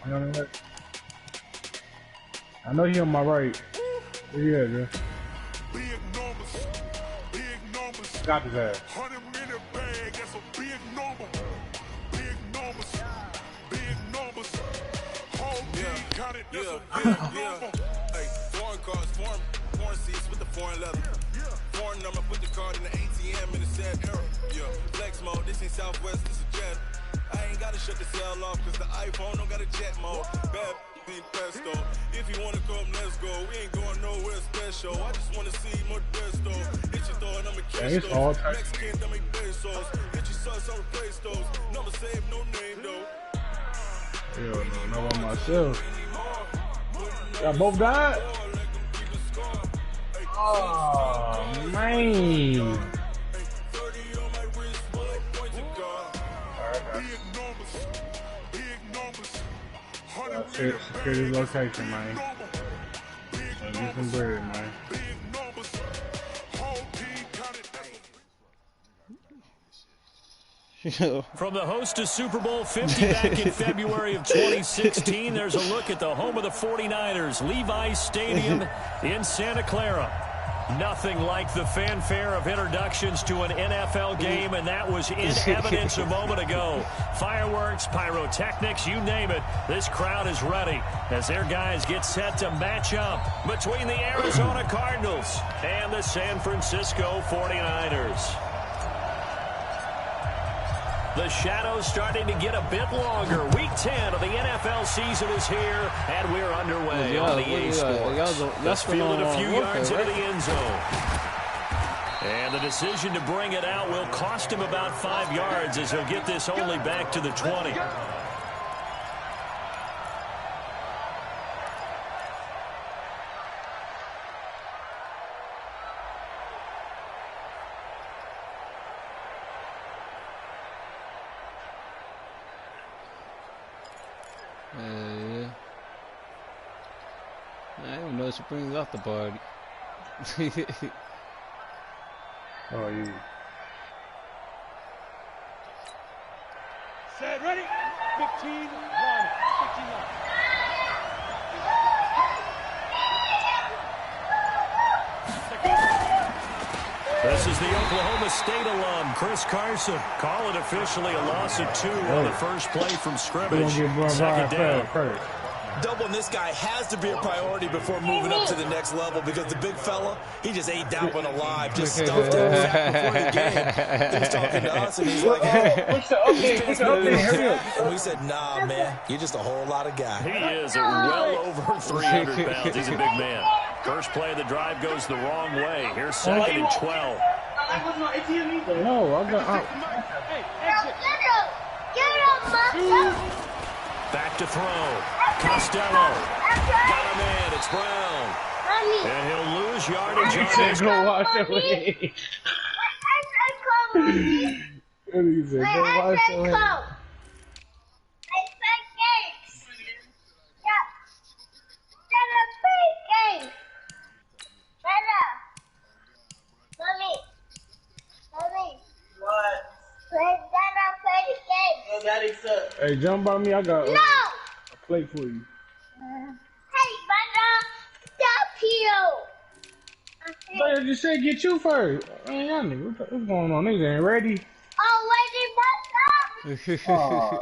I know he on my right. Where you at, bro? Got his ass. 100-minute bag, that's a big number. Big numbers. Big numbers. Whole team counted, that's a big number. Hey, foreign cars, foreign seats with the foreign leather. Foreign number, put the card in the ATM in the sad era. Yeah, flex mode, this ain't Southwest, this is jet. I ain't gotta shut the cell off, cause the iPhone don't got a jet mode. Bad pesto. If you wanna come, let's go. We ain't going nowhere special. I just wanna see more desto. Hit your throw and I'ma catch those. Mexican, that make pesos. Hit your sauce, I'll replace those. Number save, no name though. Hell no, not by myself. Y'all both died? Oh, man. Secure this location, man. Get some bread, man. From the host of Super Bowl 50 back in February of 2016, there's a look at the home of the 49ers, Levi's Stadium in Santa Clara. Nothing like the fanfare of introductions to an NFL game, and that was in evidence a moment ago. Fireworks, pyrotechnics, you name it. This crowd is ready as their guys get set to match up between the Arizona Cardinals and the San Francisco 49ers. The shadow's starting to get a bit longer. Week 10 of the NFL season is here, and we're underway on the EA Sports. Let's field it a few yards into the end zone. And the decision to bring it out will cost him about 5 yards as he'll get this only back to the 20. Yeah. I don't know. She brings off the party. Oh, you. Set, ready? 15, 1, 15, 1. This is the Oklahoma State alum, Chris Carson. Call it officially a loss of 2 on the first play from scrimmage. Second down. Doubling this guy has to be a priority before moving up to the next level because the big fella, he just ate that one alive, just stuffed it. In fact, before the game, he was talking to us, and he's like, and we said, nah, man, you're just a whole lot of guy. He is well over 300 pounds. He's a big man. First play of the drive goes the wrong way. Here's second and 12. No, I got out. Back to throw. Costello. Got him in. It's Brown. And he'll lose yardage on this. Go watch it. He said, go watch it. Hey, jump by me. I got a plate for you. Hey, brother, stop here. I just said get you first. Man, y'all niggas, what's going on? Niggas ain't ready. Oh, ready, brother? Yeah.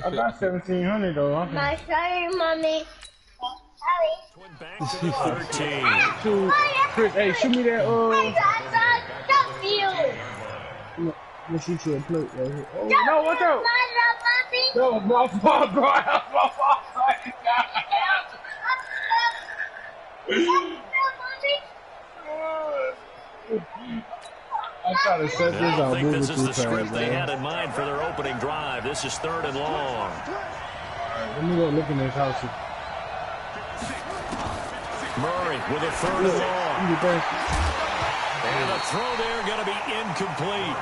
I got 1,700 though. My sorry, mommy. Sorry. Back to the 13. Chris, hey, shoot me that. Stop you. I'm gonna shoot you a plate right here. Oh no, watch out! No, my fault, bro. My fault. I try to set this I out. don't think this is the script they had in mind for their opening drive. This is 3rd and long. All right, let me go look in this house. Murray with a 3rd and long. And a throw there going to be incomplete.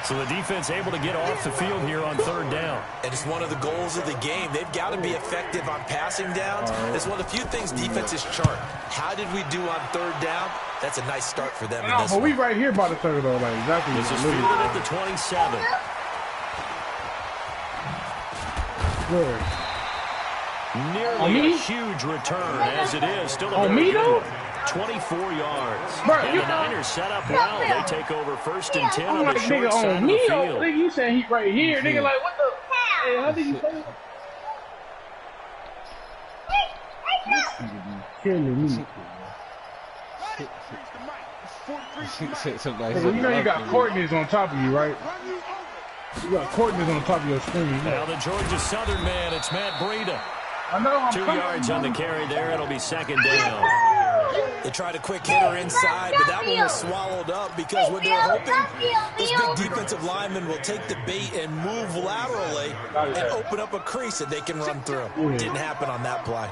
So the defense able to get off the field here on third down. And it's one of the goals of the game. They've got to be effective on passing downs. It's one of the few things defenses chart. How did we do on third down? That's a nice start for them in this but we right here by the third though, like exactly. This is fielded at the 27. Where? Nearly a huge return as it is. Still a very good one. 24 yards. Bro, And the Niners set up well. They take over first and 10 on like, the short nigga, side of on the me, field. nigga, you saying he right here. Nigga, like, what the? Hey, how did you say that? Killing me. Somebody You know you got coordinates on top of you, right? You got coordinates on top of your screen. Now the Georgia Southern man, it's Matt Breida. I know. I'm 2 yards on the carry there. It'll be second down. They tried a quick hitter inside, but that one was swallowed up because what they're hoping, those big defensive linemen will take the bait and move laterally and open up a crease that they can run through. Didn't happen on that play.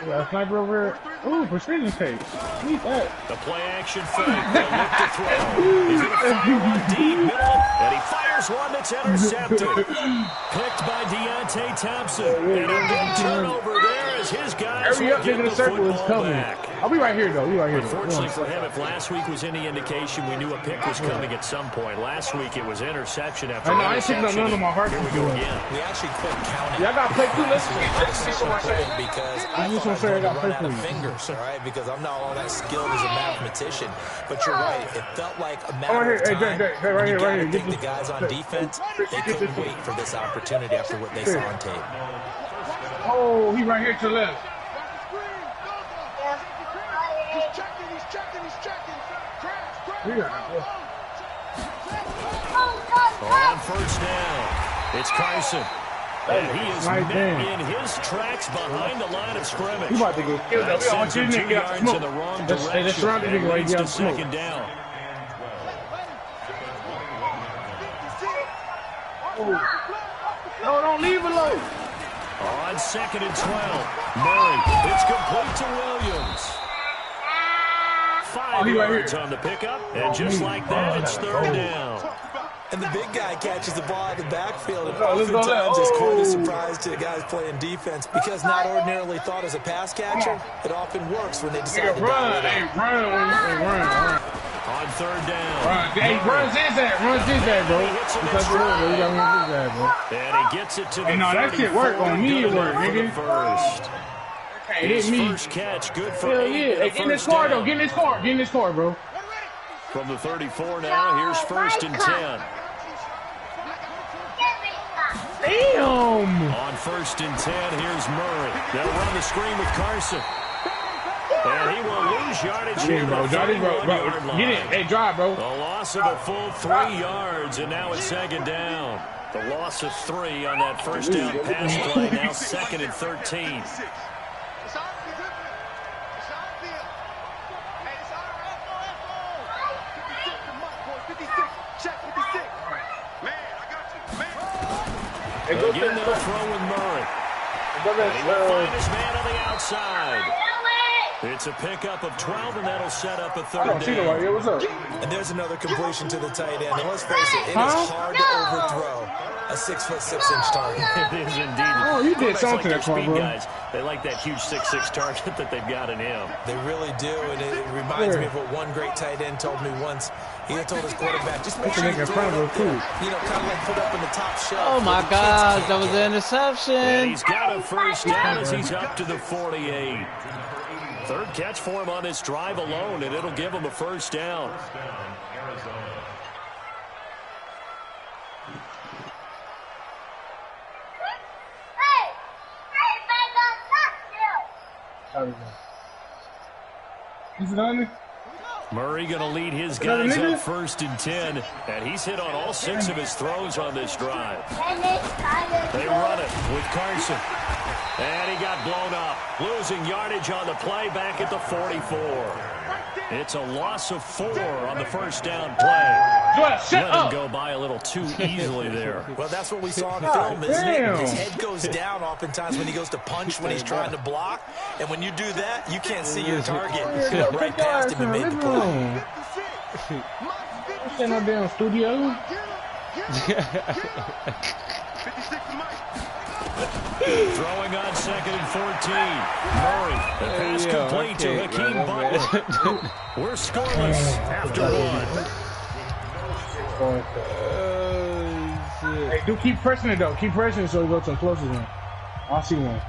Yeah, sniper over here. Ooh, precision tape. Need that. The play action fake. They'll look to throw. He's going to fire one deep middle, and he fires one that's intercepted. Picked by Deontay Thompson. And a big turnover there as his guys Hurry up, will get nigga, the the circle is football coming. back. I'll be right here, though. Be right here. Unfortunately for him, if last week was any indication, we knew a pick was coming at some point. Last week it was interception after I ain't picking up none of my heart. Here we go again. We actually quit counting. Yeah, I got to play two. Listen. Because I I just thought want to say I I got was run out of play fingers, all right? Because I'm not all that skilled as a mathematician. But you're right. It felt like a matter of time. Right here. I think the guys on defense, they couldn't wait for this opportunity after what they saw on tape. Oh, he right here to the left. On first down, it's Carson. And he is met in his tracks behind the line of scrimmage. He about to get killed. That sends him 2 yards in the wrong direction. Let's run the nigga right Leads here. to second down. No, don't leave it alone. On second and 12, Murray. It's complete to Williams. 5 yards on the pickup, and just like that, it's third down. And the big guy catches the ball in the backfield, and oftentimes it's quite a surprise to the guys playing defense because not ordinarily thought as a pass catcher, it often works when they decide to dial it up. Run. On third down. Hey, runs his ass, bro. And he gets it to the 34. No, that shit work on me. It work, nigga. First. Hit me. First catch, good for Hell 8. yeah. Hey, get in this car, though. Get in this car, bro. From the 34 now, here's first and 10. Damn. On first and 10, here's Murray. They'll run the screen with Carson. And he will lose yardage here, bro. Get it. Hey, drive, bro. The loss of a full 3 yards, and now it's second down. The loss of 3 on that first down pass play, now second and 13. Again, they'll throw with Murray. And he will find his man on the outside. It's a pickup of 12, and that'll set up a third down. What's up? And there's another completion to the tight end. And let's face it, it is hard to overthrow a 6'6" target. It is indeed. Oh, you did something to that speed bro. guys. They like that huge 6'6" target that they've got in him. They really do, and it reminds me of what one great tight end told me once. He had told his quarterback, just make sure you throw it up there. You know, kind of like put up in the top shelf. Oh my gosh, that was an interception. And he's got a first down as he's up to the 48. Third catch for him on this drive alone, and it'll give him a first down. Is it on there? Murray going to lead his guys up first and 10, and he's hit on all 6 of his throws on this drive. They run it with Carson, and he got blown up, losing yardage on the play back at the 44. It's a loss of 4 on the first down play. Let him go by a little too easily there. Well, that's what we saw on film, isn't it? His head goes down oftentimes when he goes to punch, when he's trying to block. And when you do that, you can't see your target. He went right past him and made the play. It's in our damn studio. Throwing on 2nd and 14. Murray. The pass complete to Hakeem Butler. We're scoreless after one. Hey, do keep pressing it though. Keep pressing it so we go to the closest one. I see one.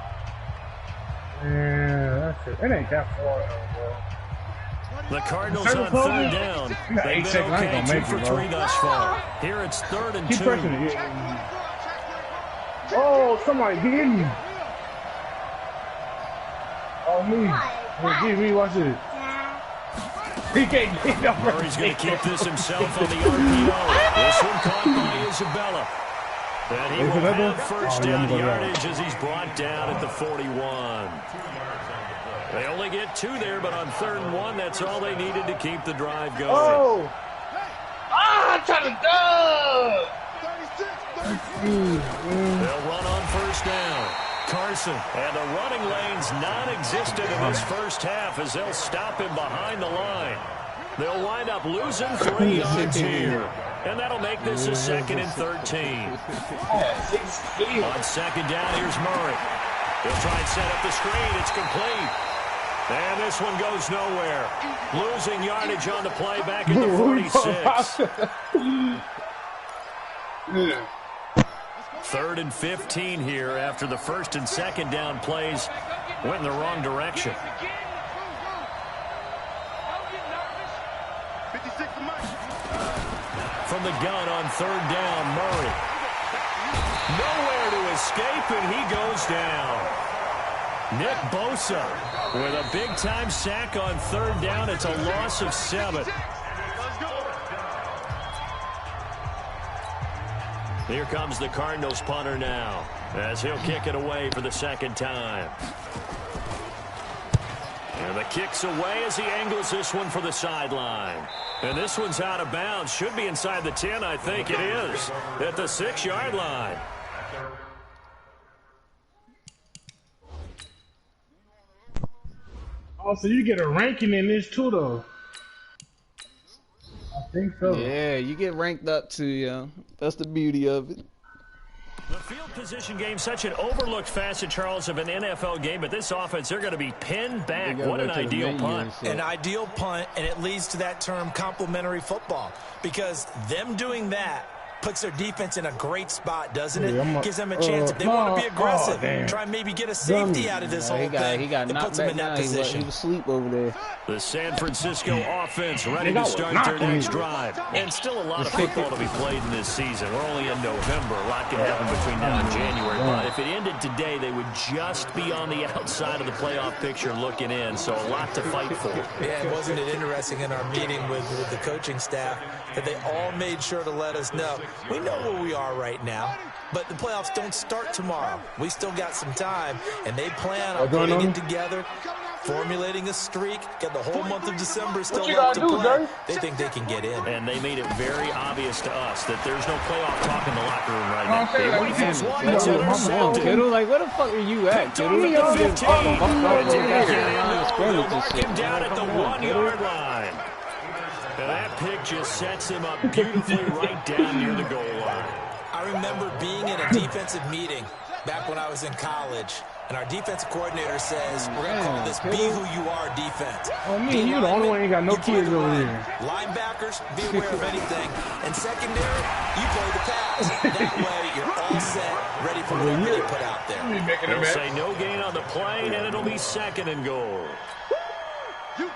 Yeah, that's it. It ain't that far though, bro. The Cardinals on 3rd down. They've been okay, 2 for 3 thus far. Here it's 3rd and 2. Keep pressing it. Oh, somebody get me. Oh, me. Give me, watch it. He can't get up. Murray's going to keep this himself on the RPO. This one caught by Isabella. And he will have first down yardage as he's brought down at the 41. They only get 2 there, but on 3rd and 1, that's all they needed to keep the drive going. Oh! Ah, I'm trying to go! They'll run on first down. Carson, and the running lane's non-existent in this first half as they'll stop him behind the line. They'll wind up losing 3 yards here. And that'll make this a 2nd and 13. On 2nd down, here's Murray. He'll try and set up the screen. It's complete. And this one goes nowhere. Losing yardage on the play back at the 46. 3rd and 15 here after the 1st and 2nd down plays went in the wrong direction. From the gun on 3rd down, Murray. Nowhere to escape, and he goes down. Nick Bosa with a big-time sack on 3rd down. It's a loss of 7. Here comes the Cardinals punter now as he'll kick it away for the 2nd time. And the kick's away as he angles this one for the sideline. And this one's out of bounds. Should be inside the 10, I think it is. At the 6-yard line. Oh, so you get a ranking in this too, though. I think so. Yeah, you get ranked up too, yeah. That's the beauty of it. The field position game, such an overlooked facet, Charles, of an NFL game, but this offense, they're going to be pinned back. What an ideal punt. An ideal punt, and it leads to that term complementary football, because them doing that puts their defense in a great spot, doesn't it? Gives them a chance. If they want to be aggressive, try and maybe get a safety out of this whole thing. He got knocked back down. He was asleep over there. The San Francisco offense ready to start their next drive. And still a lot of football to be played in this season. We're only in November. A lot can happen between now and January. But if it ended today, they would just be on the outside of the playoff picture looking in. So a lot to fight for. Yeah, wasn't it interesting in our meeting with the coaching staff that they all made sure to let us know. We know where we are right now, but the playoffs don't start tomorrow. We still got some time, and they plan on putting it together, formulating a streak, got the whole month of December still left to play. They think they can get in. And they made it very obvious to us that there's no playoff talk in the locker room right now. The rifles one that's intercepted. Kiddo, like, where the fuck are you at, Kiddo? We'll mark him down at the 1-yard line. And that pick just sets him up beautifully right down near the goal line. I remember being in a defensive meeting back when I was in college, and our defensive coordinator says, we're going to call this Be Who You Are defense. Oh, me, you the only one who ain't got no kids over here. Linebackers, be aware of anything. And secondary, you play the pass. That way, you're all set, ready for whatever they put out there. They'll say no gain on the play, and it'll be 2nd and goal.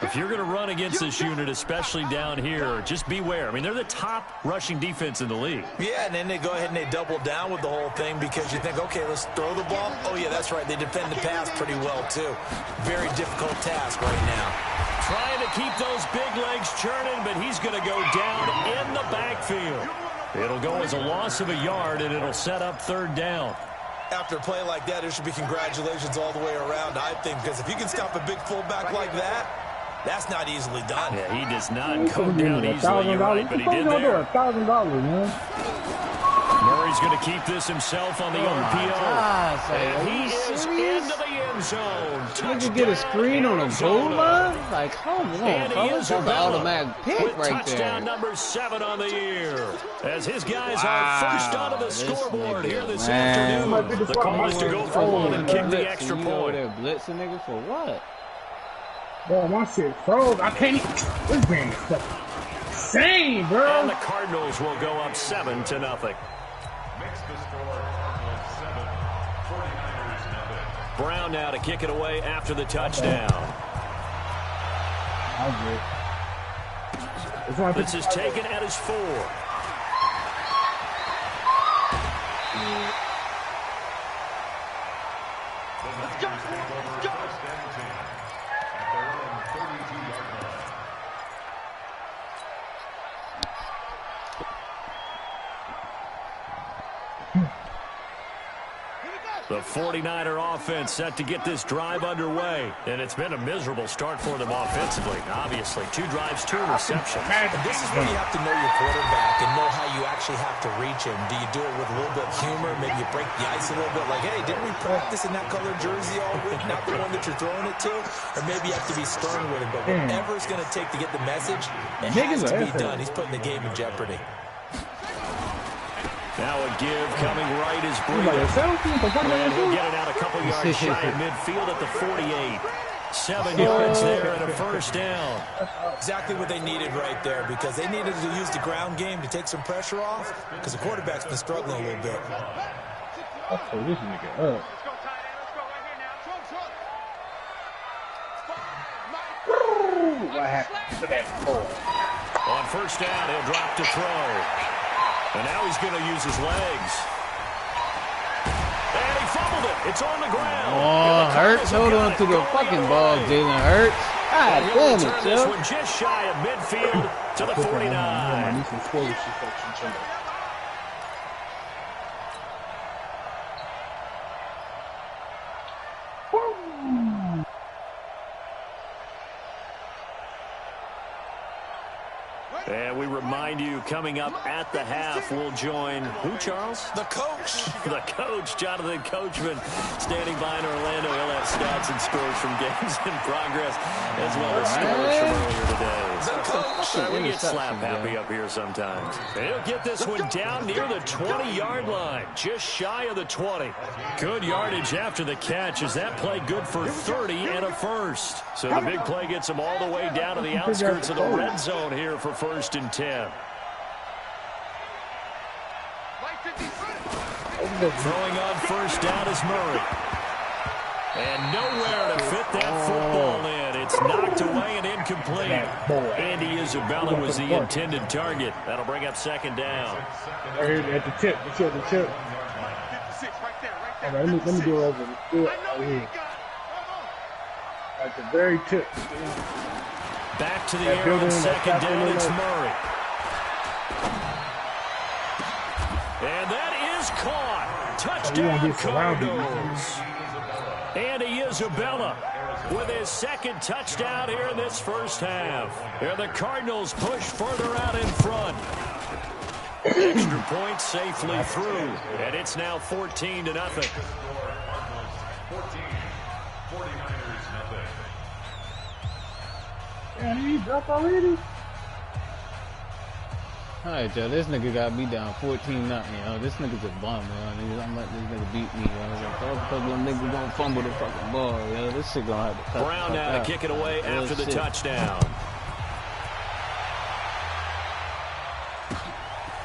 If you're going to run against this unit, especially down here, just beware. I mean, they're the top rushing defense in the league. Yeah, and then they go ahead and they double down with the whole thing because you think, okay, let's throw the ball. Oh, yeah, that's right. They defend the pass pretty well, too. Very difficult task right now. Trying to keep those big legs churning, but he's going to go down in the backfield. It'll go as a loss of a yard, and it'll set up 3rd down. After a play like that, there should be congratulations all the way around, I think, because if you can stop a big fullback like that, That's not easily done. Yeah, he does not go down easily, you're right, but he did there. $1,000, man. Murray's going to keep this himself on the RPO. Gosh, And he is serious? into the end zone. Did you get a screen on a goal line? Like, come on, And he fellas. is That's an automatic pick with right touchdown there. number 7 on the year. As his guys are first onto the This scoreboard nigga, here this man. afternoon. The call is to go for one and kick the Blitz, extra you know point. they're blitzing nigga for what? Bro, my shit froze. I can't even. This game is fucking insane, And bro. the Cardinals will go up 7-0. Brown now to kick it away after the touchdown. This is taken at his 4. Let's go. Let's go. The 49er offense set to get this drive underway. And it's been a miserable start for them offensively, obviously. 2 drives, 2 receptions. And this is where you have to know your quarterback and know how you actually have to reach him. Do you do it with a little bit of humor? Maybe you break the ice a little bit. Like, hey, didn't we practice in that colored jersey all week? Not the one that you're throwing it to? Or maybe you have to be stern with him. But whatever it's going to take to get the message, it has to be done. He's putting the game in jeopardy. Now a give coming right as Breida. And he'll get it out a couple yards shy of midfield at the 48. 7 yards there and a first down. Exactly what they needed right there, because they needed to use the ground game to take some pressure off, because the quarterback's been struggling a little bit. I pull this nigga up. What happened to that ball? On first down, he'll drop to throw. And now he's going to use his legs. And he fumbled it. It's on the ground. Oh, Hurts. Hold on to the fucking ball, Jalen Hurts. God damn it, this Joe. one just shy of midfield to the 49. And we remind you, coming up at the half, we'll join who, Charles? The coach. The coach, Jonathan Coachman, standing by in Orlando. He'll have stats and scores from games in progress, as well as scores from earlier today. The coach. We get slap happy up here sometimes. He'll get this one down near the 20-yard line, just shy of the 20. Good yardage after the catch, as that play good for 30 and a first. So the big play gets him all the way down to the outskirts of the red zone here for 1st and 10. Throwing on first down is Murray. And nowhere to fit that football in. It's knocked away and incomplete. Andy Isabella was the intended target. That'll bring up 2nd down. Right here at the tip. The tip. All right, let me do it over. Do it over here. At the very tip. Back to the air on 2nd down. It's Murray. And that is caught. Touchdown, Cardinals. Andy Isabella with his 2nd touchdown here in this first half. And the Cardinals push further out in front. Extra point safely through. And it's now 14-0. Man, he dropped already? Alright, Joe, this nigga got me down 14-0, yo. This nigga's a bum, yo. I'm letting this nigga beat me, yo. Because them niggas gonna fumble the fucking ball, yo. This shit gonna have to cut. Brown now to kick it away after the touchdown.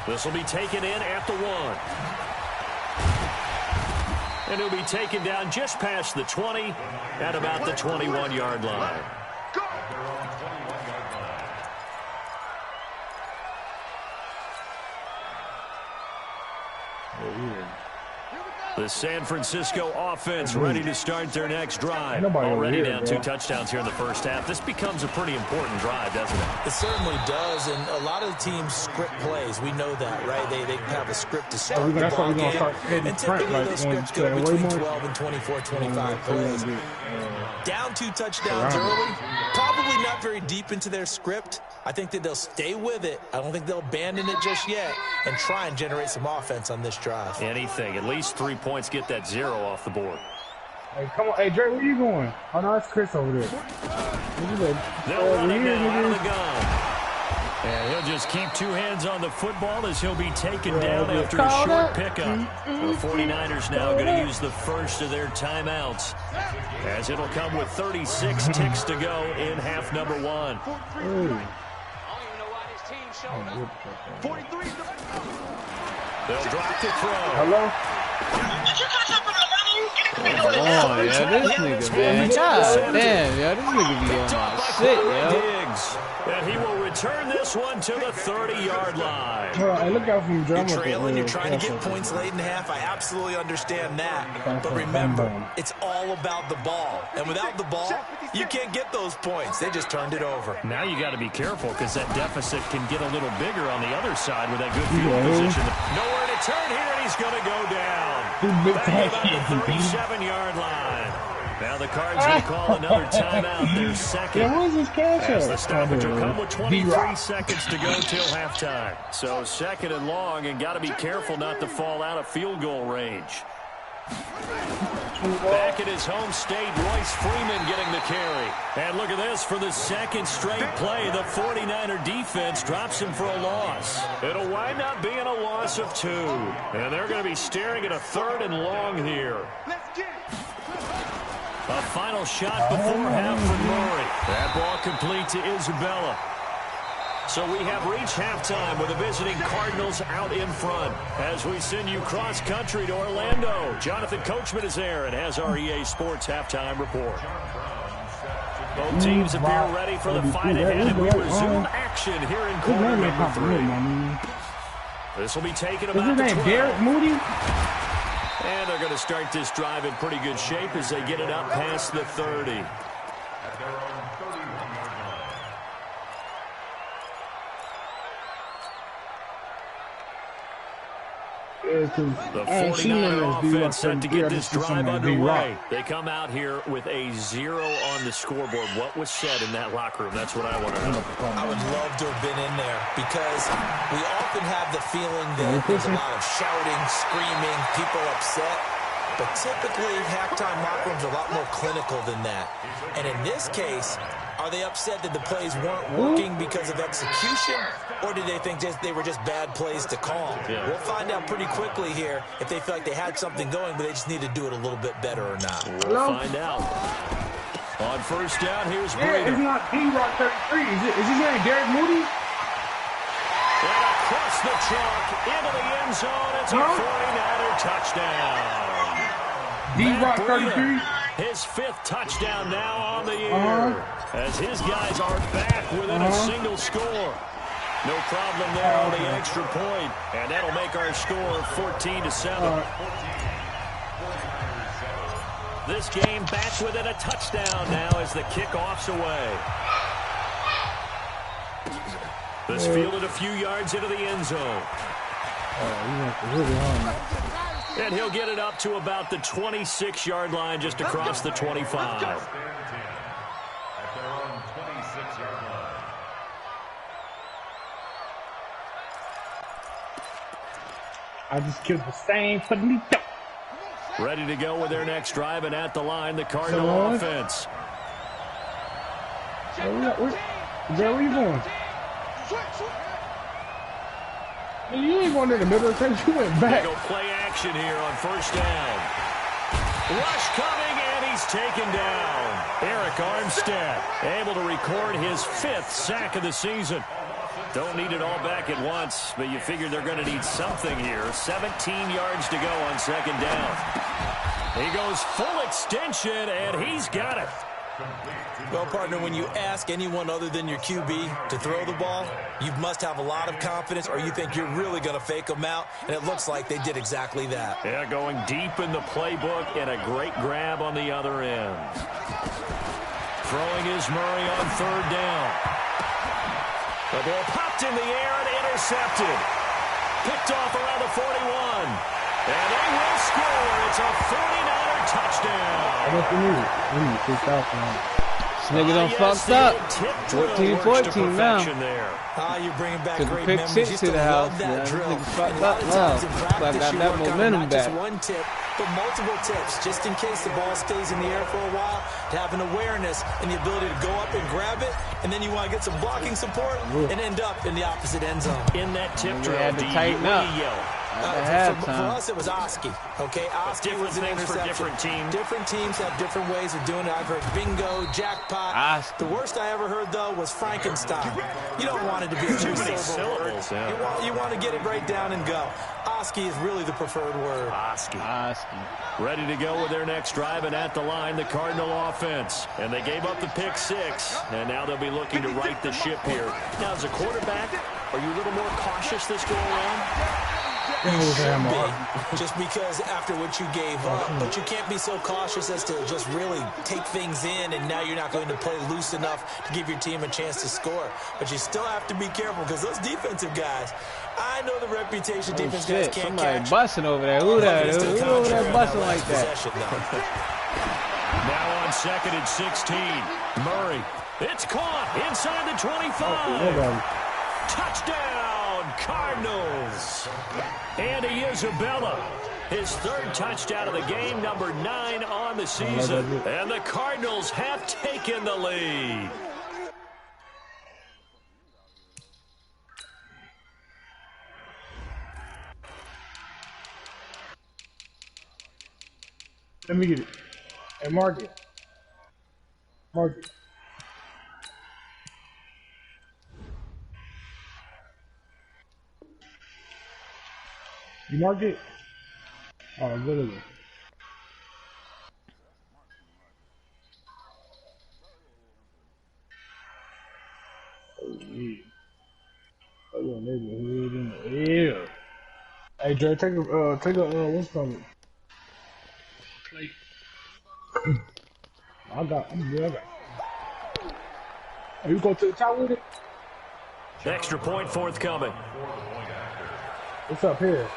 This will be taken in at the 1. And he'll be taken down just past the 20 at about the 21-yard line. The San Francisco offense ready to start their next drive. Nobody Already over here, down 2 touchdowns here in the first half. This becomes a pretty important drive, doesn't it? It certainly does, and a lot of the teams script plays. We know that, right? They have a script to start the ball game, and typically those scripts go between 12 and 24, 25 plays. Down 2 touchdowns early, probably not very deep into their script. I think that they'll stay with it. I don't think they'll abandon it just yet and try and generate some offense on this drive. Anything. At least 3 points, get that 0 off the board. Hey, come on. Hey, Dre, where you going? Oh, no, it's Chris over there. They'll run it now out of the gun. And he'll just keep 2 hands on the football as he'll be taken down after a short pickup. The 49ers now going to use the first of their timeouts, as it'll come with 36 ticks to go in half number 1. They'll drop to throw. Hello? Oh, yeah, this nigga, man. God damn, yo, this nigga be on my shit, yo. And he will return this one to the 30-yard line. Hey, look out from You're trailing, you're trying to get points late in half. I absolutely understand that. But remember, it's all about the ball. And without the ball, you can't get those points. They just turned it over. Now you got to be careful because that deficit can get a little bigger on the other side with that good field position. Nowhere to turn here, and he's going to go down. Back about the 37-yard line. Now the Cards will call another timeout. Their second. As the stoppage will come with 23 seconds to go till halftime. So 2nd and long, and got to be careful not to fall out of field goal range. Back at his home state, Royce Freeman getting the carry. And look at this, for the 2nd straight play, the 49er defense drops him for a loss. It'll wind up being a loss of 2. And they're going to be staring at a 3rd and long here. A final shot before half from Murray. That ball complete to Isabella. So we have reached halftime with the visiting Cardinals out in front. As we send you cross-country to Orlando, Jonathan Coachman is there and has our EA Sports halftime report. Both teams appear ready for the fight ahead, and we resume action here in quarter number 3. This will be taken about the 12. Derek Moody? And they're going to start this drive in pretty good shape as they get it up past the 30. The 49er offense set to get this drive underway. They come out here with a 0 on the scoreboard. What was said in that locker room? That's what I want to know. I would love to have been in there because we often have the feeling that there's a lot of shouting, screaming, people upset. But typically, halftime locker rooms are a lot more clinical than that. And in this case, are they upset that the plays weren't working because of execution, or did they think they were just bad plays to call? Yeah. We'll find out pretty quickly here if they feel like they had something going, but they just need to do it a little bit better or not. We'll find out. On first down, here's Breeder. It's not D-Rock 33. Is his name Derek Moody? And across the chalk into the end zone. It's a 49er touchdown. D-Rock 33. His 5th touchdown now on the year. As his guys are back within a single score. No problem there on the extra point. And that'll make our score 14-7. This game back within a touchdown now as the kickoff's away. This fielded a few yards into the end zone. And he'll get it up to about the 26-yard line just across the 25. I just killed the same finito. Ready to go with their next drive, and at the line, the Cardinal offense. Where are you going? You ain't going in the middle of the thing. You went back. They go play action here on first down. Rush coming, and he's taken down. Eric Armstead able to record his 5th sack of the season. Don't need it all back at once, but you figure they're going to need something here. 17 yards to go on second down. He goes full extension, and he's got it. Well, partner, when you ask anyone other than your QB to throw the ball, you must have a lot of confidence, or you think you're really going to fake them out, and it looks like they did exactly that. Yeah, going deep in the playbook, and a great grab on the other end. Throwing is Murray on third down. The ball popped in the air and intercepted. Picked off around the 41. And they will score. It's a 49er touchdown. This nigga done fucked up. 14-14 now. You're bringing back Took great a pick memories. six to the house. This nigga fucked up now. I got that momentum back. Just one tip, but multiple tips, just in case the ball stays in the air for a while, to have an awareness and the ability to go up and grab it, and then you want to get some blocking support and end up in the opposite end zone. In that tip drill, had to tighten up. For us, it was Oski. Okay, Oski was an interception. Different teams. Different teams have different ways of doing it. I've heard bingo, jackpot. The worst I ever heard, though, was Frankenstein. You don't want it to be a too many syllables. You want to get it right down and go. Oski is really the preferred word. Oski. Ready to go with their next drive, and at the line, the Cardinal offense. And they gave up the pick six, and now they'll be looking to right the ship here. Now, as a quarterback, are you a little more cautious this go around? Just because after what you gave up, but you can't be so cautious as to just really take things in, and now you're not going to play loose enough to give your team a chance to score. But you still have to be careful, because those defensive guys, I know the reputation defense guys can't catch. Somebody busting over there. Who that? Who over there busting like that? Now on 2nd and 16, Murray. It's caught inside the 25. Touchdown, Cardinals. Andy Isabella, his third touchdown of the game, number 9 on the season. And the Cardinals have taken the lead. Let me get it. Hey, mark it. Mark it. You marked it? Oh, literally. Oh, yeah. Oh, your neighborhood in the air. Hey, Dre, take a, what's coming? Plate. I'm good. Hey, you go to the top with it? Extra point forthcoming. What's up here?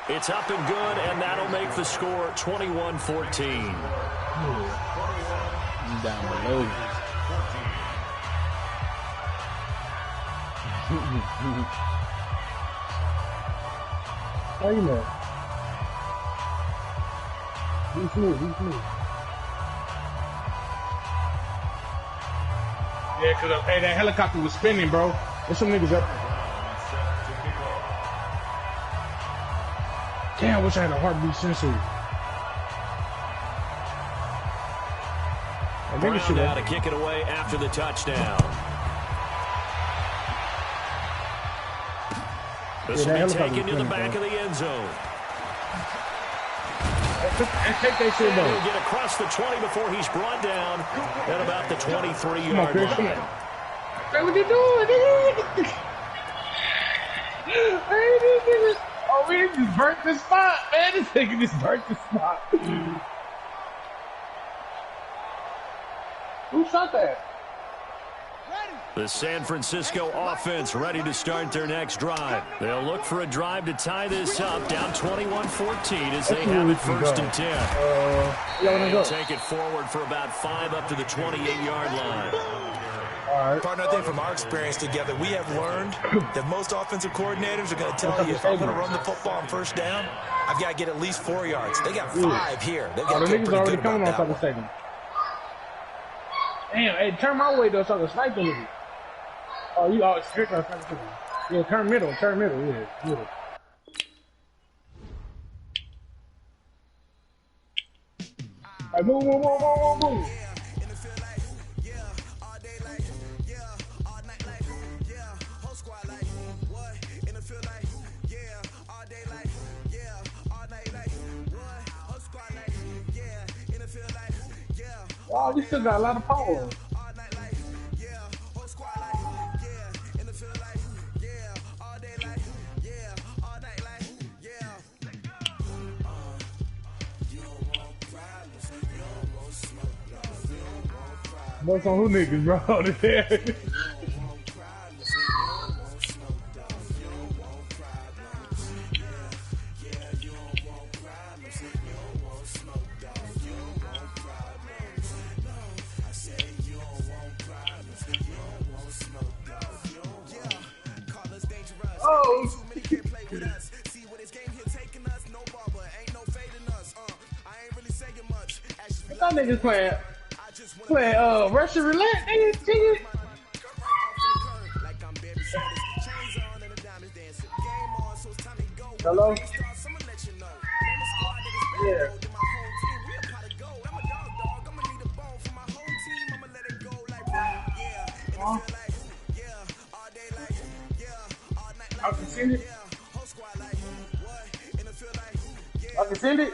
It's up and good, and that'll make the score 21-14. Down below. How you know? Be smooth. Yeah, cause hey, that helicopter was spinning, bro. There's some niggas up there. Damn, I wish I had a heartbeat sensor. Brown now to kick it away after the touchdown. This will be taken to the back of the end zone. Take that shit, though. He'll get across the 20 before he's brought down at about the 23-yard line. Hey, what you doing? Oh, man, just burnt the spot, man. This nigga just burnt the spot. Who shot that? The San Francisco offense ready to start their next drive. They'll look for a drive to tie this up, down 21-14 as they have it 1st and 10. They'll take it forward for about 5 up to the 28-yard line. Partner, I think from our experience together, we have learned that most offensive coordinators are going to tell you, if I'm going to run the football on 1st down, I've got to get at least 4 yards. They got 5 here. They've got to get pretty good about that. Damn, hey, turn my way, though, so I can snipe them. Oh, you always trick us. Yeah, turn middle, yeah. Middle. Hey, move. Wow, you still got a lot of power. That's on who niggas, bro. Oh, that niggas playing Russian roulette, nigga. Hello? Yeah. I can send it. I can send it.